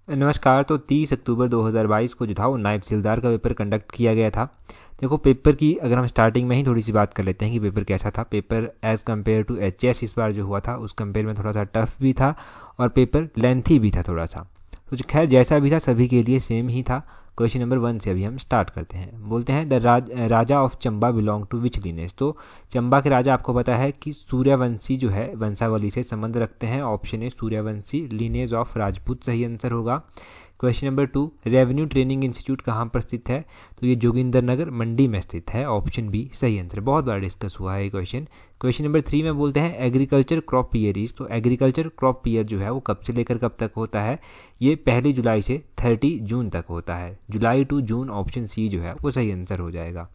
नमस्कार। तो 30 अक्टूबर 2022 को जो था वो नायब तहसीलदार का पेपर कंडक्ट किया गया था। देखो पेपर की अगर हम स्टार्टिंग में ही थोड़ी सी बात कर लेते हैं कि पेपर कैसा था। Paper as compare to HS इस बार जो हुआ था उस कंपेयर में थोड़ा सा टफ भी था और पेपर लेंथी भी था थोड़ा सा। तो खैर जैसा भी था सभी के लिए सेम ही था। क्वेश्चन नंबर 1 से अभी हम स्टार्ट करते हैं। बोलते हैं the Raja of Chamba belong to which lineage. तो चंबा के राजा आपको पता है कि सूर्यवंशी जो है वंशावली से संबंध रखते हैं। Option A Suryavanshi, lineage of Rajput सही आंसर होगा। Question number 2, revenue training institute कहाँ पर स्थित है? तो ये जोगिंदर नगर मंडी में स्थित है। ऑप्शन बी सही आंसर। बहुत बार डिस्कस हुआ है ये क्वेश्चन। क्वेश्चन नंबर 3 में बोलते हैं एग्रीकल्चर क्रॉप ईयर इज। तो एग्रीकल्चर क्रॉप ईयर जो है वो कब से लेकर कब तक होता है? ये 1 जुलाई से 30 जून तक होता है। जुलाई टू जून, ऑप्शन सी जो है वो सही आंसर हो जाएगा।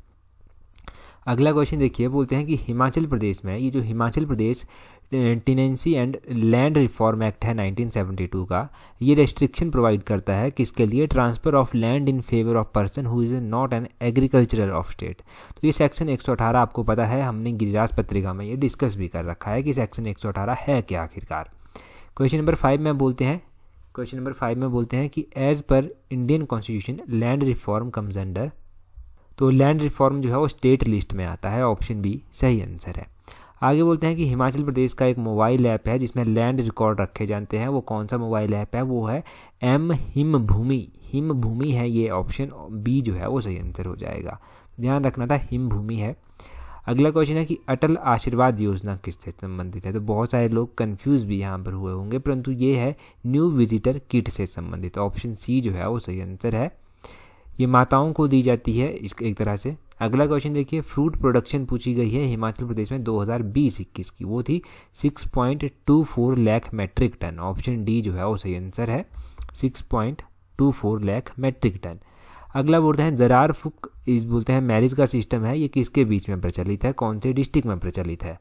अगला क्वेश्चन देखिए, बोलते हैं कि हिमाचल प्रदेश में, ये जो Himachal Pradesh tenancy and land reform act है 1972 का, ये रेस्ट्रिक्शन प्रोवाइड करता है किसके लिए? Transfer of land in favour of person who is not an agricultural of state. तो ये सेक्शन 118 आपको पता है, हमने गिरिराज पत्रिका में ये डिस्कस भी कर रखा है कि सेक्शन 118 है क्या आखिरकार। क्वेश्चन नंबर 5 में बोलते हैं कि एज पर Indian constitution land reform comes under. तो लैंड रिफॉर्म जो है वो स्टेट लिस्ट में आता है। ऑप्शन बी सही आंसर है। आगे बोलते हैं कि हिमाचल प्रदेश का एक मोबाइल ऐप है जिसमें लैंड रिकॉर्ड रखे जाते हैं। वो कौन सा मोबाइल ऐप है? वो है हिम भूमि है ये। ऑप्शन बी जो है वो सही आंसर हो जाएगा। ध्यान रखना था हिम भूमि है। अगला क्वेश्चन है कि अटल आशीर्वाद योजना किससे संबंधित है? तो बहुत सारे लोग कंफ्यूज भी यहाँ पर हुए होंगे, परंतु ये है न्यू विजिटर किट से संबंधित। ऑप्शन सी जो है वो सही आंसर है। ये माताओं को दी जाती है एक तरह से। अगला क्वेश्चन देखिए, फ्रूट प्रोडक्शन पूछी गई है हिमाचल प्रदेश में 2020-21 की, वो थी 6.24 lakh metric ton. Option D जो है वो सही आंसर है, 6.24 लाख मैट्रिक टन। अगला बोलते हैं जरार फुक इस बोलते हैं मैरिज का सिस्टम है, ये किसके बीच में प्रचलित है? कौन से डिस्ट्रिक्ट में प्रचलित है?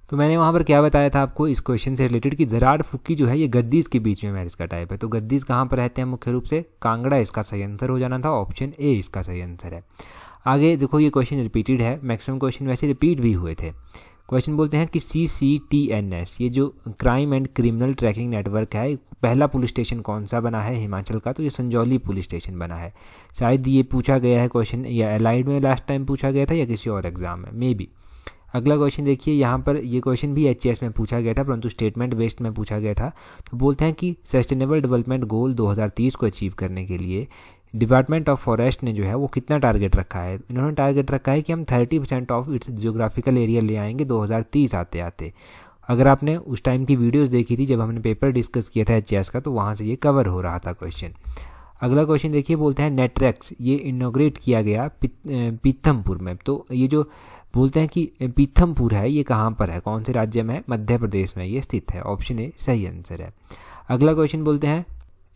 तो मैंने वहाँ पर क्या बताया था आपको इस क्वेश्चन से रिलेटेड कि जरार फुक्की जो है ये गद्दीज के बीच में मैरिज का टाइप है। तो गद्दीज कहाँ पर रहते हैं मुख्य रूप से? कांगड़ा इसका सही आंसर हो जाना था। ऑप्शन ए इसका सही आंसर है। आगे देखो ये क्वेश्चन रिपीटेड है, मैक्सिमम क्वेश्चन वैसे रिपीट भी हुए थे। क्वेश्चन बोलते हैं कि CCTNS ये जो crime and criminal tracking network है, पहला पुलिस स्टेशन कौन सा बना है हिमाचल का? तो ये संजौली पुलिस स्टेशन बना है। शायद ये पूछा गया है क्वेश्चन, या एलाइड में लास्ट टाइम पूछा गया था या किसी और एग्जाम में मे बी। अगला क्वेश्चन देखिए, यहाँ पर ये क्वेश्चन भी HAS में पूछा गया था परंतु स्टेटमेंट बेस्ड में पूछा गया था। तो बोलते हैं कि सस्टेनेबल डेवलपमेंट गोल 2030 को अचीव करने के लिए डिपार्टमेंट ऑफ फॉरेस्ट ने जो है वो कितना टारगेट रखा है? इन्होंने टारगेट रखा है कि हम 30% ऑफ इट्स जियोग्राफिकल एरिया ले आएंगे 2030 आते आते। अगर आपने उस टाइम की वीडियोस देखी थी जब हमने पेपर डिस्कस किया था HAS का, तो वहाँ से ये कवर हो रहा था क्वेश्चन। अगला क्वेश्चन देखिए, बोलते हैं नेटरेक्स ये इनोग्रेट किया गया पीथमपुर में। तो ये जो बोलते हैं कि पीथमपुर है ये कहाँ पर है, कौन से राज्य में है? मध्य प्रदेश में ये स्थित है। ऑप्शन ए सही आंसर है। अगला क्वेश्चन बोलते हैं,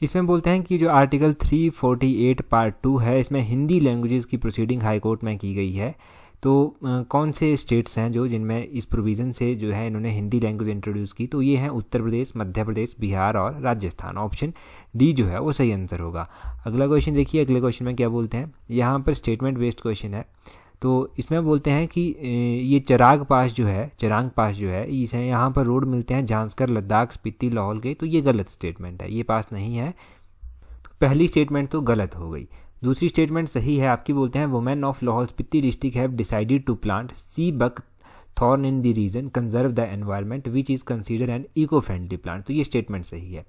इसमें बोलते हैं कि जो आर्टिकल 348 पार्ट 2 है इसमें हिंदी लैंग्वेजेस की प्रोसीडिंग हाई कोर्ट में की गई है। तो कौन से स्टेट्स हैं जो जिनमें इस प्रोविज़न से जो है इन्होंने हिंदी लैंग्वेज इंट्रोड्यूस की? तो ये हैं उत्तर प्रदेश, मध्य प्रदेश, बिहार और राजस्थान। ऑप्शन डी जो है वो सही आंसर होगा। अगला क्वेश्चन देखिए, अगले क्वेश्चन में क्या बोलते हैं, यहाँ पर स्टेटमेंट बेस्ड क्वेश्चन है। तो इसमें बोलते हैं कि ये चराग पास जो है इसे यहाँ पर रोड मिलते हैं झांसकर, लद्दाख, स्पीति, लाहौल के। तो ये गलत स्टेटमेंट है, ये पास नहीं है। तो पहली स्टेटमेंट तो गलत हो गई। दूसरी स्टेटमेंट सही है आपकी। बोलते हैं women of Lahaul Spiti district have decided to plant sea buckthorn in the region conserve the environment which is consider an eco friendly plant. तो ये स्टेटमेंट सही है।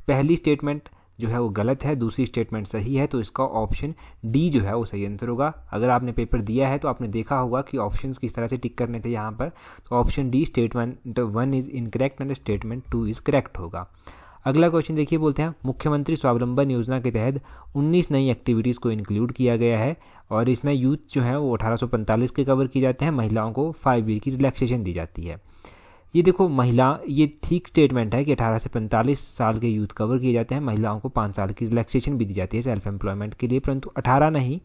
पहली स्टेटमेंट जो है वो गलत है, दूसरी स्टेटमेंट सही है। तो इसका ऑप्शन डी जो है वो सही आंसर होगा। अगर आपने पेपर दिया है तो आपने देखा होगा कि ऑप्शंस किस तरह से टिक करने थे यहाँ पर। तो option D statement 1 is incorrect and statement 2 is correct होगा। अगला क्वेश्चन देखिए, बोलते हैं मुख्यमंत्री स्वावलंबन योजना के तहत 19 नई एक्टिविटीज़ को इंक्लूड किया गया है और इसमें यूथ जो है वो 1845 के कवर किए जाते हैं। महिलाओं को 5 ईयर की रिलैक्सेशन दी जाती है। ये देखो ये ठीक स्टेटमेंट है कि 18 से 45 साल के यूथ कवर किए जाते हैं। महिलाओं को 5 साल की रिलैक्सेशन भी दी जाती है सेल्फ एम्प्लॉयमेंट के लिए, परंतु 18 नहीं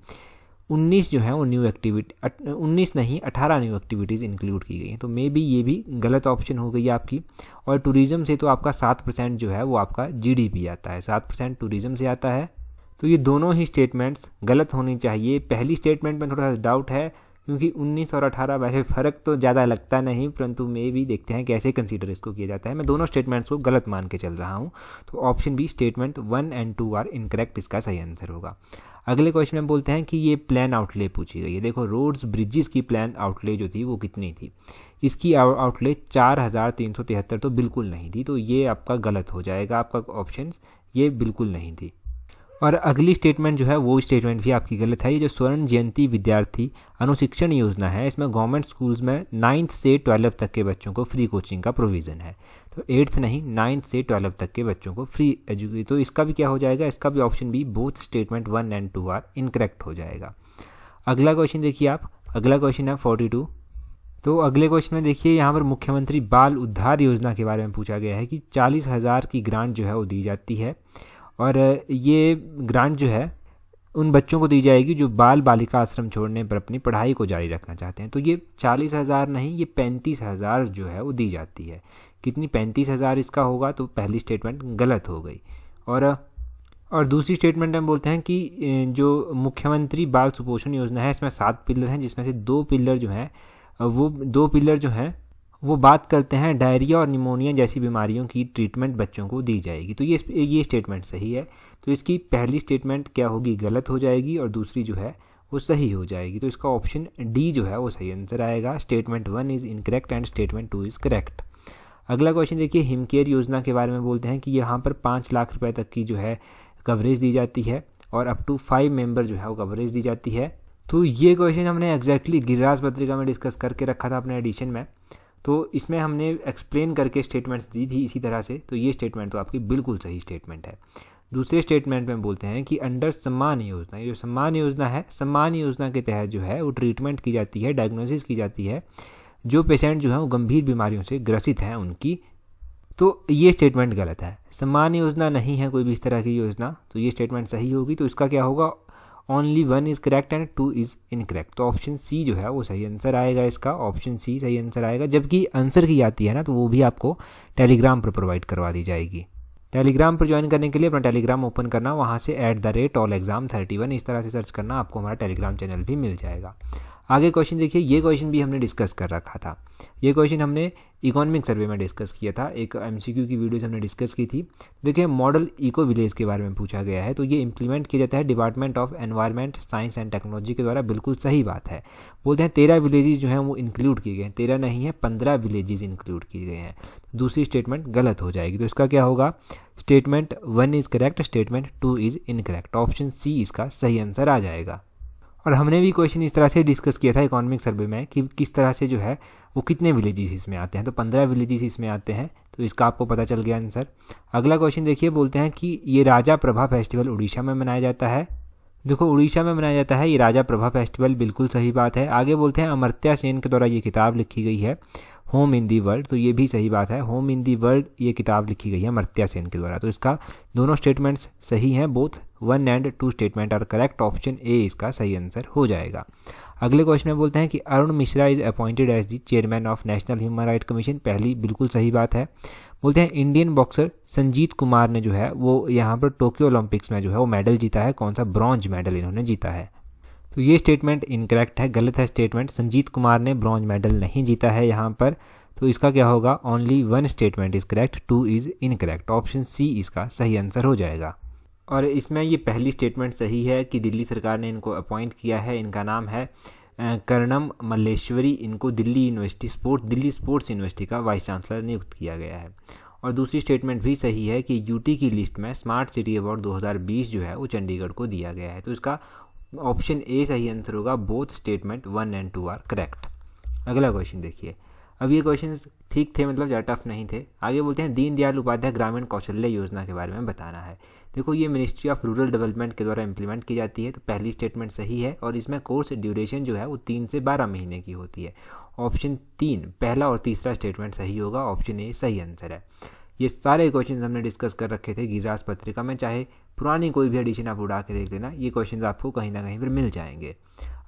19 जो है वो 18 न्यू एक्टिविटीज़ इंक्लूड की गई हैं। तो मे बी ये भी गलत ऑप्शन हो गई आपकी। और टूरिज़्म से तो आपका 7% जो है वो आपका GDP आता है, 7% टूरिज़्म से आता है। तो ये दोनों ही स्टेटमेंट्स गलत होनी चाहिए। पहली स्टेटमेंट में थोड़ा सा डाउट है क्योंकि 19 और 18 वैसे फ़र्क तो ज़्यादा लगता नहीं, परंतु मे भी देखते हैं कैसे कंसीडर इसको किया जाता है। मैं दोनों स्टेटमेंट्स को गलत मान के चल रहा हूँ, तो option B statement 1 and 2 are incorrect, इसका सही आंसर होगा। अगले क्वेश्चन में बोलते हैं कि ये प्लान आउटले पूछी गई है। देखो रोड्स ब्रिजेस की प्लान आउटले जो थी वो कितनी थी, इसकी आउटले 4373 तो बिल्कुल नहीं थी, तो ये आपका गलत हो जाएगा, आपका ऑप्शन ये बिल्कुल नहीं थी। और अगली स्टेटमेंट जो है वो स्टेटमेंट भी आपकी गलत है। ये जो स्वर्ण जयंती विद्यार्थी अनुशिक्षण योजना है, इसमें गवर्नमेंट स्कूल्स में 9th से 12th तक के बच्चों को फ्री कोचिंग का प्रोविज़न है। तो 8th नहीं, 9th से 12th तक के बच्चों को फ्री एजुकेशन, तो इसका भी क्या हो जाएगा, इसका भी option B both statement 1 and 2 are incorrect हो जाएगा। अगला क्वेश्चन देखिए आप, अगला क्वेश्चन है 42। तो अगले क्वेश्चन में देखिए यहाँ पर मुख्यमंत्री बाल उद्धार योजना के बारे में पूछा गया है कि 40,000 की ग्रांट जो है वो दी जाती है, और ये ग्रांट जो है उन बच्चों को दी जाएगी जो बाल बालिका आश्रम छोड़ने पर अपनी पढ़ाई को जारी रखना चाहते हैं। तो ये 40,000 नहीं, ये 35,000 जो है वो दी जाती है। कितनी, 35,000 इसका होगा, तो पहली स्टेटमेंट गलत हो गई। और दूसरी स्टेटमेंट हम बोलते हैं कि जो मुख्यमंत्री बाल सुपोषण योजना है, इसमें 7 पिलर हैं, जिसमें से 2 पिलर जो हैं वो बात करते हैं डायरिया और निमोनिया जैसी बीमारियों की ट्रीटमेंट बच्चों को दी जाएगी। तो ये स्टेटमेंट सही है, तो इसकी पहली स्टेटमेंट क्या होगी, गलत हो जाएगी, और दूसरी जो है वो सही हो जाएगी। तो इसका ऑप्शन डी जो है वो सही आंसर आएगा। Statement 1 is incorrect and statement 2 is correct. अगला क्वेश्चन देखिए, हिमकेयर योजना के बारे में बोलते हैं कि यहाँ पर 5 लाख रुपए तक की जो है कवरेज दी जाती है, और अप टू 5 मेंबर जो है वो कवरेज दी जाती है। तो ये क्वेश्चन हमने एग्जैक्टली गिरिराज पत्रिका में डिस्कस करके रखा था अपने एडिशन में, तो इसमें हमने एक्सप्लेन करके स्टेटमेंट्स दी थी इसी तरह से। तो ये स्टेटमेंट तो आपकी बिल्कुल सही स्टेटमेंट है। दूसरे स्टेटमेंट में बोलते हैं कि अंडर सम्मान योजना, ये जो सम्मान योजना है, सम्मान योजना के तहत जो है वो ट्रीटमेंट की जाती है, डायग्नोसिस की जाती है जो पेशेंट जो है वो गंभीर बीमारियों से ग्रसित हैं उनकी। तो ये स्टेटमेंट गलत है, सम्मान योजना नहीं है कोई भी इस तरह की योजना, तो ये स्टेटमेंट सही होगी। तो इसका क्या होगा, only 1 is correct and 2 is incorrect. तो ऑप्शन सी जो है वो सही आंसर आएगा, इसका ऑप्शन सी सही आंसर आएगा। जबकि आंसर की आती है ना, तो वो भी आपको टेलीग्राम पर प्रोवाइड करवा दी जाएगी। टेलीग्राम पर ज्वाइन करने के लिए अपना टेलीग्राम ओपन करना, वहाँ से @allexam31 इस तरह से सर्च करना, आपको हमारा टेलीग्राम चैनल भी मिल जाएगा। आगे क्वेश्चन देखिए, ये क्वेश्चन भी हमने डिस्कस कर रखा था। ये क्वेश्चन हमने इकोनॉमिक सर्वे में डिस्कस किया था, एक MCQ की वीडियोस हमने डिस्कस की थी। देखिए मॉडल इको विलेज के बारे में पूछा गया है, तो ये इंप्लीमेंट किया जाता है department of environment science and technology के द्वारा, बिल्कुल सही बात है। बोलते हैं 13 विलेजेस जो हैं वो इंक्लूड किए गए हैं, 13 नहीं है 15 विलेजेस इंक्लूड किए गए हैं। दूसरी स्टेटमेंट गलत हो जाएगी, तो इसका क्या होगा, statement 1 is correct, statement 2 is incorrect. Option C इसका सही आंसर आ जाएगा। और हमने भी क्वेश्चन इस तरह से डिस्कस किया था इकोनॉमिक सर्वे में कि किस तरह से जो है वो कितने विलेजेस इसमें आते हैं, तो 15 विलेजेस इसमें आते हैं, तो इसका आपको पता चल गया आंसर। अगला क्वेश्चन देखिए, बोलते हैं कि ये राजा प्रभा फेस्टिवल उड़ीसा में मनाया जाता है। देखो उड़ीसा में मनाया जाता है ये राजा प्रभा फेस्टिवल, बिल्कुल सही बात है। आगे बोलते हैं अमर्त्य सेन के द्वारा ये किताब लिखी गई है होम इन दी वर्ल्ड, तो ये भी सही बात है, होम इन दी वर्ल्ड ये किताब लिखी गई है अमर्त्य सेन के द्वारा। तो इसका दोनों स्टेटमेंट्स सही हैं, both 1 and 2 statement are correct. Option A इसका सही आंसर हो जाएगा। अगले क्वेश्चन में बोलते हैं कि Arun Mishra is appointed as the chairman of national human right commission, पहली बिल्कुल सही बात है। बोलते हैं इंडियन बॉक्सर संजीत कुमार ने जो है वो यहाँ पर टोक्यो ओलंपिक्स में जो है वो मेडल जीता है, कौन सा, ब्रॉन्ज मेडल इन्होंने जीता है। तो ये स्टेटमेंट इनकरेक्ट है, गलत है स्टेटमेंट, संजीत कुमार ने ब्रॉन्ज मेडल नहीं जीता है यहाँ पर। तो इसका क्या होगा, only 1 statement is correct, 2 is incorrect. Option C इसका सही आंसर हो जाएगा। और इसमें ये पहली स्टेटमेंट सही है कि दिल्ली सरकार ने इनको अपॉइंट किया है, इनका नाम है कर्णम मल्लेश्वरी, इनको दिल्ली स्पोर्ट्स यूनिवर्सिटी का वाइस चांसलर नियुक्त किया गया है। और दूसरी स्टेटमेंट भी सही है कि यूटी की लिस्ट में स्मार्ट सिटी अवार्ड 2020 जो है वो चंडीगढ़ को दिया गया है। तो इसका ऑप्शन ए सही आंसर होगा, both statement 1 and 2 are correct. अगला क्वेश्चन देखिए, अब ये क्वेश्चन ठीक थे, मतलब ज़्यादा टफ नहीं थे। आगे बोलते हैं दीनदयाल उपाध्याय ग्रामीण कौशल्य योजना के बारे में बताना है। देखो ये मिनिस्ट्री ऑफ रूरल डेवलपमेंट के द्वारा इंप्लीमेंट की जाती है, तो पहली स्टेटमेंट सही है। और इसमें कोर्स ड्यूरेशन जो है वो 3 से 12 महीने की होती है। ऑप्शन 3 पहला और तीसरा स्टेटमेंट सही होगा, ऑप्शन ए सही आंसर है। ये सारे क्वेश्चन हमने डिस्कस कर रखे थे गिरिराज पत्रिका में, चाहे पुरानी कोई भी एडिशन आप उड़ा के देख लेना, ये क्वेश्चन आपको कहीं ना कहीं पर मिल जाएंगे।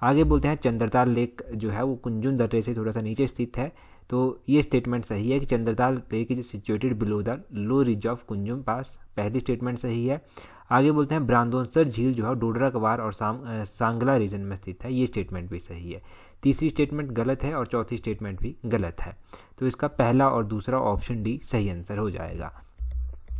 आगे बोलते हैं चंद्रताल लेक जो है वो कुंजुन दर्रे से थोड़ा सा नीचे स्थित है, तो ये स्टेटमेंट सही है कि Chandratal lake is situated below the low ridge of Kunzum pass, पहली स्टेटमेंट सही है। आगे बोलते हैं ब्रांदोसर झील जो है डोडरा कवार और सांगला रीजन में स्थित है, ये स्टेटमेंट भी सही है। तीसरी स्टेटमेंट गलत है और चौथी स्टेटमेंट भी गलत है। तो इसका पहला और दूसरा ऑप्शन डी सही आंसर हो जाएगा।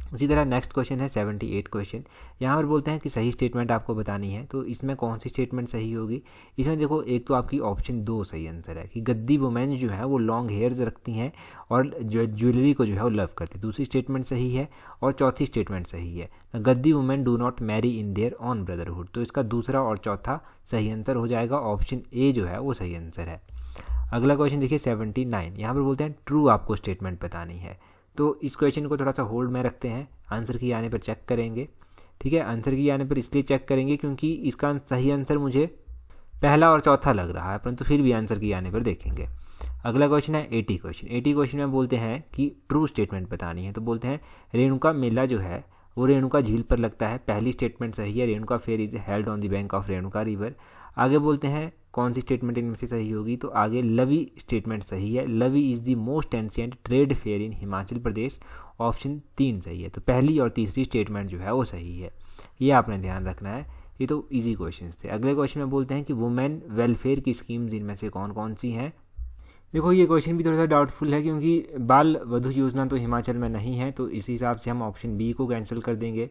उसी तरह नेक्स्ट क्वेश्चन है 78 क्वेश्चन। यहाँ पर बोलते हैं कि सही स्टेटमेंट आपको बतानी है, तो इसमें कौन सी स्टेटमेंट सही होगी। इसमें देखो एक तो आपकी ऑप्शन 2 सही आंसर है कि गद्दी वुमेन जो है वो लॉन्ग हेयर्स रखती हैं और ज्वेलरी को जो है वो लव करती है। दूसरी स्टेटमेंट सही है और चौथी स्टेटमेंट सही है, गद्दी women do not marry in their on brotherhood. तो इसका दूसरा और चौथा सही आंसर हो जाएगा, ऑप्शन ए जो है वो सही आंसर है। अगला क्वेश्चन देखिए 79। यहाँ पर बोलते हैं ट्रू आपको स्टेटमेंट बतानी है। तो इस क्वेश्चन को थोड़ा सा होल्ड में रखते हैं, आंसर की आने पर चेक करेंगे। ठीक है, आंसर की आने पर इसलिए चेक करेंगे क्योंकि इसका सही आंसर मुझे पहला और चौथा लग रहा है, परंतु फिर भी आंसर की आने पर देखेंगे। अगला क्वेश्चन है 80 क्वेश्चन। 80 क्वेश्चन में बोलते हैं कि ट्रू स्टेटमेंट बतानी है। तो बोलते हैं रेणुका मेला जो है वो रेणुका झील पर लगता है। पहली स्टेटमेंट सही है, Renuka fair is held on the bank of Renuka river. आगे बोलते हैं कौन सी स्टेटमेंट इनमें से सही होगी, तो आगे लवी स्टेटमेंट सही है। Lavi is the most ancient trade fair in Himachal Pradesh, option 3 सही है। तो पहली और तीसरी स्टेटमेंट जो है वो सही है, ये आपने ध्यान रखना है। ये तो इजी क्वेश्चंस थे। अगले क्वेश्चन में बोलते हैं कि वुमेन वेलफेयर की स्कीम्स इनमें से कौन कौन सी हैं। देखो ये क्वेश्चन भी थोड़ा सा डाउटफुल है क्योंकि बाल वधु योजना तो हिमाचल में नहीं है, तो इस हिसाब से हम ऑप्शन बी को कैंसिल कर देंगे।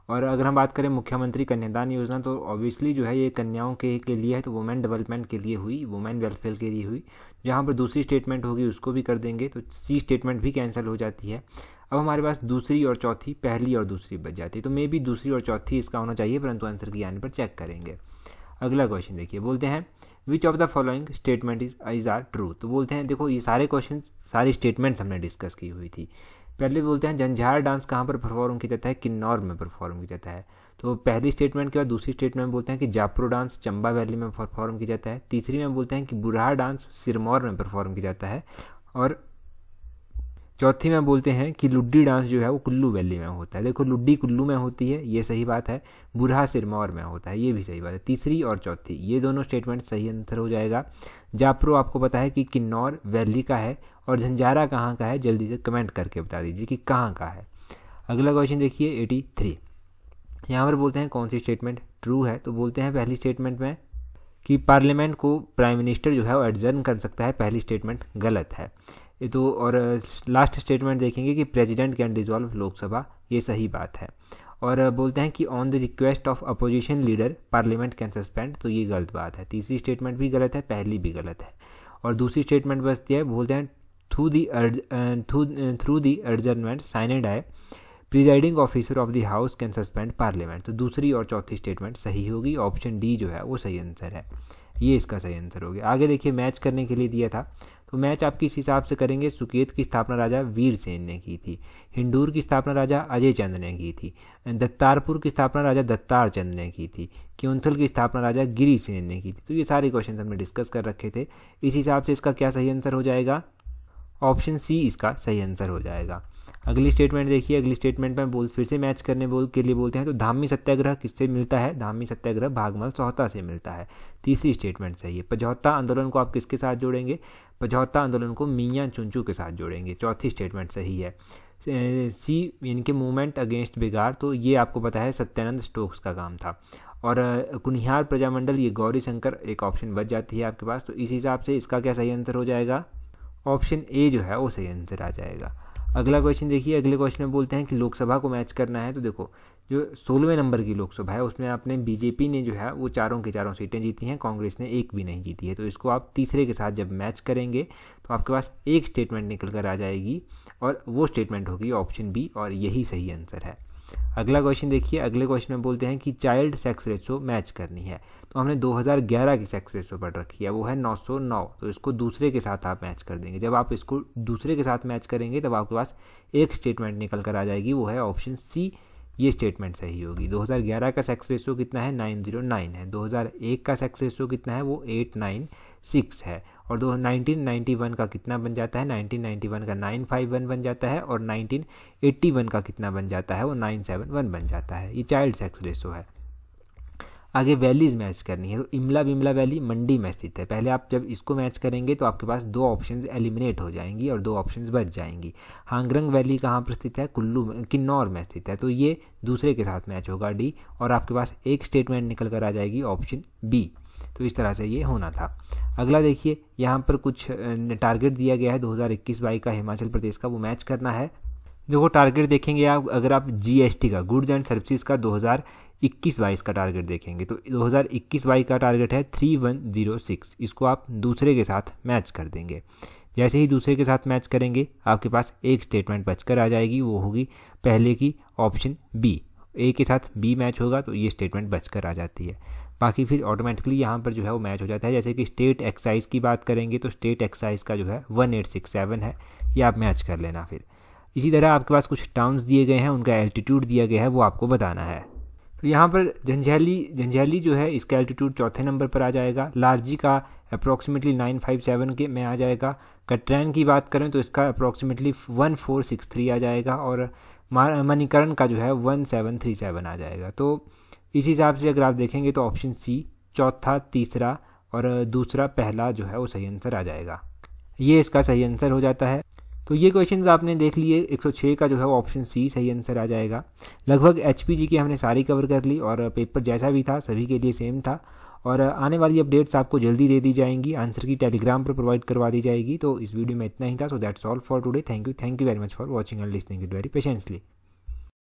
और अगर हम बात करें मुख्यमंत्री कन्यादान योजना, तो ऑब्वियसली जो है ये कन्याओं के लिए है, तो वुमेन डेवलपमेंट के लिए हुई, वुमेन वेलफेयर के लिए हुई। जहाँ पर दूसरी स्टेटमेंट होगी उसको भी कर देंगे, तो सी स्टेटमेंट भी कैंसिल हो जाती है। अब हमारे पास दूसरी और चौथी, पहली और दूसरी बच जाती है, तो मे भी दूसरी और चौथी इसका होना चाहिए, परंतु आंसर की आने पर चेक करेंगे। अगला क्वेश्चन देखिए, बोलते हैं which of the following statement is are true. तो बोलते हैं देखो ये सारे क्वेश्चन सारी स्टेटमेंट्स हमने डिस्कस की हुई थी। पहले बोलते हैं जंझार डांस कहाँ पर परफॉर्म किया जाता है, किन्नौर में परफॉर्म किया जाता है। तो पहली स्टेटमेंट के बाद दूसरी स्टेटमेंट में बोलते हैं कि जापरो डांस चंबा वैली में परफॉर्म किया जाता है। तीसरी में बोलते हैं कि बुरहा डांस सिरमौर में परफॉर्म किया जाता है। और चौथी में बोलते हैं कि लुड्डी डांस जो है वो कुल्लू वैली में होता है। देखो लुड्डी कुल्लू में होती है, ये सही बात है। बुरहा सिरमौर में होता है, ये भी सही बात है। तीसरी और चौथी ये दोनों स्टेटमेंट सही आंसर हो जाएगा। जापरो आपको पता है कि किन्नौर वैली का है, और झंझारा कहाँ का है जल्दी से कमेंट करके बता दीजिए कि कहाँ का है। अगला क्वेश्चन देखिए 83। यहाँ पर बोलते हैं कौन सी स्टेटमेंट ट्रू है। तो बोलते हैं पहली स्टेटमेंट में कि पार्लियामेंट को प्राइम मिनिस्टर जो है वो एडजर्न कर सकता है, पहली स्टेटमेंट गलत है ये तो। और लास्ट स्टेटमेंट देखेंगे कि प्रेसिडेंट कैन डिसॉल्व लोकसभा, ये सही बात है। और बोलते हैं कि on the request of opposition leader parliament can suspend, तो ये गलत बात है। तीसरी स्टेटमेंट भी गलत है, पहली भी गलत है। और दूसरी स्टेटमेंट बचती है, बोलते हैं थ्रू दी एडजर्नमेंट साइनेड है presiding officer of the house can suspend parliament. तो दूसरी और चौथी स्टेटमेंट सही होगी, ऑप्शन डी जो है वो सही आंसर है, ये इसका सही आंसर हो गया। आगे देखिए मैच करने के लिए दिया था, तो मैच आप किस हिसाब से करेंगे। सुकेत की स्थापना राजा वीर सेन ने की थी, हिंडूर की स्थापना राजा अजय चंद ने की थी, दत्तारपुर की स्थापना राजा दत्तार चंद ने की थी, क्योंथल की स्थापना राजा गिरी सेन ने की थी। तो ये सारे क्वेश्चन हमने डिस्कस कर रखे थे। इस हिसाब से इसका क्या सही आंसर हो जाएगा, ऑप्शन सी इसका सही आंसर हो जाएगा। अगली स्टेटमेंट देखिए, अगली स्टेटमेंट में फिर से मैच करने के लिए बोलते हैं, तो धामी सत्याग्रह किससे मिलता है। धामी सत्याग्रह भागमल सोहता से मिलता है, तीसरी स्टेटमेंट सही है। पझौता आंदोलन को आप किसके साथ जोड़ेंगे, पझौता आंदोलन को मियाँ चुंचू के साथ जोड़ेंगे, चौथी स्टेटमेंट सही है। सी इनके मूवमेंट अगेंस्ट बिगाड़, तो ये आपको पता है सत्यानंद स्टोक्स का काम था। और कुनिहार प्रजामंडल ये गौरी शंकर, एक ऑप्शन बच जाती है आपके पास। तो इस हिसाब से इसका क्या सही आंसर हो जाएगा, ऑप्शन ए जो है वो सही आंसर आ जाएगा। अगला क्वेश्चन देखिए, अगले क्वेश्चन में बोलते हैं कि लोकसभा को मैच करना है। तो देखो जो 16वें नंबर की लोकसभा है उसमें आपने बीजेपी ने जो है वो चारों की चारों सीटें जीती हैं, कांग्रेस ने एक भी नहीं जीती है। तो इसको आप तीसरे के साथ जब मैच करेंगे तो आपके पास एक स्टेटमेंट निकल कर आ जाएगी, और वो स्टेटमेंट होगी ऑप्शन बी, और यही सही आंसर है। अगला क्वेश्चन देखिए, अगले क्वेश्चन में बोलते हैं कि चाइल्ड सेक्स रेशो मैच करनी है। तो हमने 2011 की सेक्स रेशो पढ़ रखी है, वो है 909। तो इसको दूसरे के साथ आप मैच कर देंगे। जब आप इसको दूसरे के साथ मैच करेंगे तब आपके पास एक स्टेटमेंट निकल कर आ जाएगी, वो है ऑप्शन सी, ये स्टेटमेंट सही होगी। 2011 का सेक्स रेशो कितना है, 909 है। 2001 का सेक्स रेशो कितना है, वो 896 है। और 1991 का कितना बन जाता है, 1991 का 951 बन जाता है, और 1981 का कितना बन जाता है, वो 971 बन जाता है। ये चाइल्ड सेक्स रेशो है। आगे वैलीज मैच करनी है, तो इमला बिमला वैली मंडी में स्थित है। पहले आप जब इसको मैच करेंगे तो आपके पास दो ऑप्शंस एलिमिनेट हो जाएंगी और दो ऑप्शंस बच जाएंगी। हांगरंग वैली कहाँ पर स्थित है, किन्नौर में स्थित है। तो ये दूसरे के साथ मैच होगा डी, और आपके पास एक स्टेटमेंट निकल कर आ जाएगी ऑप्शन बी। तो इस तरह से ये होना था। अगला देखिए, यहाँ पर कुछ टारगेट दिया गया है 2021-22 का हिमाचल प्रदेश का, वो मैच करना है। देखो टारगेट देखेंगे आप, अगर आप जीएसटी का, गुड्स एंड सर्विसेज का 2021-22 का टारगेट देखेंगे तो 2021-22 का टारगेट है 3106। इसको आप दूसरे के साथ मैच कर देंगे। जैसे ही दूसरे के साथ मैच करेंगे आपके पास एक स्टेटमेंट बचकर आ जाएगी, वो होगी पहले की ऑप्शन बी। ए के साथ बी मैच होगा तो ये स्टेटमेंट बचकर आ जाती है। बाकी फिर ऑटोमेटिकली यहाँ पर जो है वो मैच हो जाता है। जैसे कि स्टेट एक्साइज की बात करेंगे तो स्टेट एक्साइज का जो है 1867 है, ये आप मैच कर लेना। फिर इसी तरह आपके पास कुछ टाउन्स दिए गए हैं, उनका एल्टीट्यूड दिया गया है, वो आपको बताना है। तो यहाँ पर जंजैली जो है इसका एल्टीट्यूड चौथे नंबर पर आ जाएगा। लारजी का अप्रॉक्सीमेटली 957 के में आ जाएगा। कटरैन की बात करें तो इसका अप्रॉक्सीमेटली 1463 आ जाएगा और मणिकरण का जो है 1737 आ जाएगा। तो इस हिसाब से अगर आप देखेंगे तो ऑप्शन सी चौथा, तीसरा और दूसरा पहला जो है वो सही आंसर आ जाएगा। ये इसका सही आंसर हो जाता है। तो ये क्वेश्चंस आपने देख लिए। 106 का जो है वो ऑप्शन सी सही आंसर आ जाएगा। लगभग एचपीजी की हमने सारी कवर कर ली और पेपर जैसा भी था सभी के लिए सेम था। और आने वाली अपडेट्स आपको जल्दी दे दी जाएंगी, आंसर की टेलीग्राम पर प्रोवाइड करवा दी जाएगी। तो इस वीडियो में इतना ही था। So that's all for today. Thank you very much for watching and listening it very patiently.